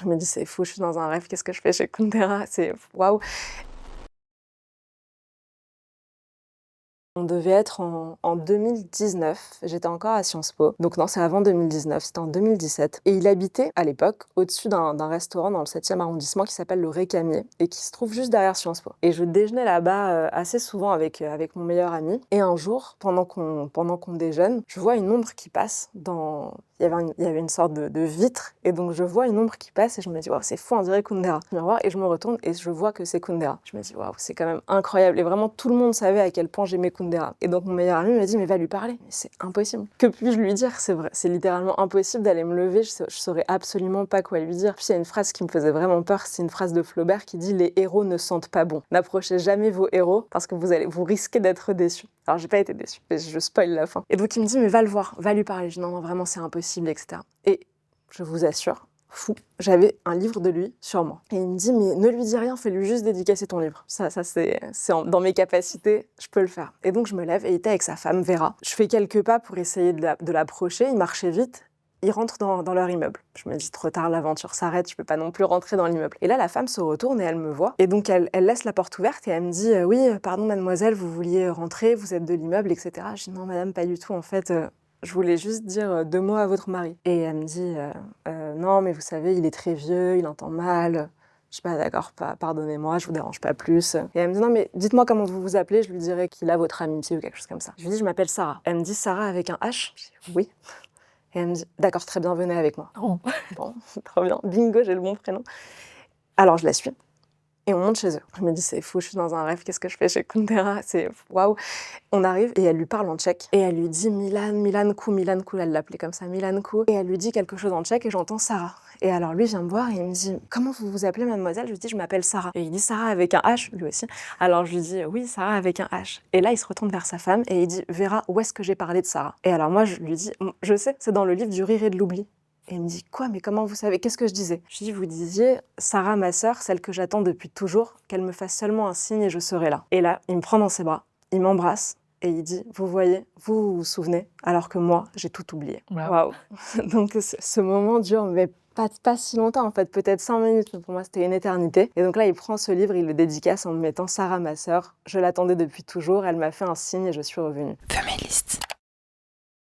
Je me dis, c'est fou, je suis dans un rêve, qu'est-ce que je fais chez Kundera? C'est waouh! On devait être en 2019, j'étais encore à Sciences Po, donc non, c'est avant 2019, c'était en 2017. Et il habitait, à l'époque, au-dessus d'un restaurant dans le 7e arrondissement qui s'appelle le Récamier, et qui se trouve juste derrière Sciences Po. Et je déjeunais là-bas assez souvent avec mon meilleur ami. Et un jour, pendant qu'on déjeune, je vois une ombre qui passe dans... Il y avait une sorte de vitre, et donc je vois une ombre qui passe, et je me dis, waouh, c'est fou, on dirait Kundera. Je me revois, et je me retourne, et je vois que c'est Kundera. Je me dis, waouh, c'est quand même incroyable. Et vraiment, tout le monde savait à quel point j'aimais Kundera. Et donc mon meilleur ami m'a dit, mais va lui parler. Mais c'est impossible. Que puis-je lui dire? C'est vrai, c'est littéralement impossible d'aller me lever, je saurais absolument pas quoi lui dire. Puis il y a une phrase qui me faisait vraiment peur, c'est une phrase de Flaubert qui dit, les héros ne sentent pas bon. N'approchez jamais vos héros, parce que vous risquez d'être déçus. Alors j'ai pas été déçue, je spoil la fin. Et donc il me dit, mais va le voir, va lui parler. Je dis, non, non, vraiment c'est impossible, etc. Et je vous assure, fou, j'avais un livre de lui sur moi. Et il me dit, mais ne lui dis rien, fais-lui juste dédicacer ton livre. Ça c'est dans mes capacités, je peux le faire. Et donc je me lève, et il était avec sa femme, Vera. Je fais quelques pas pour essayer de l'approcher, il marchait vite. Ils rentrent dans leur immeuble. Je me dis, trop tard, l'aventure s'arrête, je peux pas non plus rentrer dans l'immeuble. Et là, la femme se retourne et elle me voit. Et donc, elle laisse la porte ouverte et elle me dit, oui, pardon, mademoiselle, vous vouliez rentrer, vous êtes de l'immeuble, etc. Je dis, non, madame, pas du tout, en fait, je voulais juste dire 2 mots à votre mari. Et elle me dit, non, mais vous savez, il est très vieux, il entend mal. Je dis, pas d'accord, pardonnez-moi, je vous dérange pas plus. Et elle me dit, non, mais dites-moi comment vous vous appelez, je lui dirai qu'il a votre amitié ou quelque chose comme ça. Je lui dis, je m'appelle Sarah. Elle me dit, Sarah avec un H? Je dis, oui. Et elle me dit, d'accord, très bien, venez avec moi. Oh. Bon, trop bien, bingo, j'ai le bon prénom. Alors je la suis, et on monte chez eux. Je me dis, c'est fou, je suis dans un rêve, qu'est-ce que je fais chez Kundera? C'est waouh. On arrive, et elle lui parle en tchèque, et elle lui dit Milanku, elle l'appelait comme ça, Milanku, et elle lui dit quelque chose en tchèque, et j'entends Sarah. Et alors lui vient me voir, et il me dit, comment vous vous appelez, mademoiselle? Je lui dis, je m'appelle Sarah. Et il dit, Sarah avec un H, lui aussi. Alors je lui dis, oui, Sarah avec un H. Et là, il se retourne vers sa femme, et il dit, Vera, où est-ce que j'ai parlé de Sarah? Et alors moi, je lui dis, je sais, c'est dans le livre du rire et de l'oubli. Et il me dit, quoi, mais comment vous savez? Qu'est-ce que je disais? Je dis, vous disiez, Sarah, ma sœur, celle que j'attends depuis toujours, qu'elle me fasse seulement un signe et je serai là. Et là, il me prend dans ses bras, il m'embrasse, et il dit, vous voyez, vous vous souvenez, alors que moi, j'ai tout oublié. Waouh. Donc ce moment dure, mais pas si longtemps en fait, peut-être 5 minutes, mais pour moi c'était une éternité. Et donc là, il prend ce livre, il le dédicace en me mettant Sarah, ma sœur, je l'attendais depuis toujours, elle m'a fait un signe et je suis revenue. Feministe.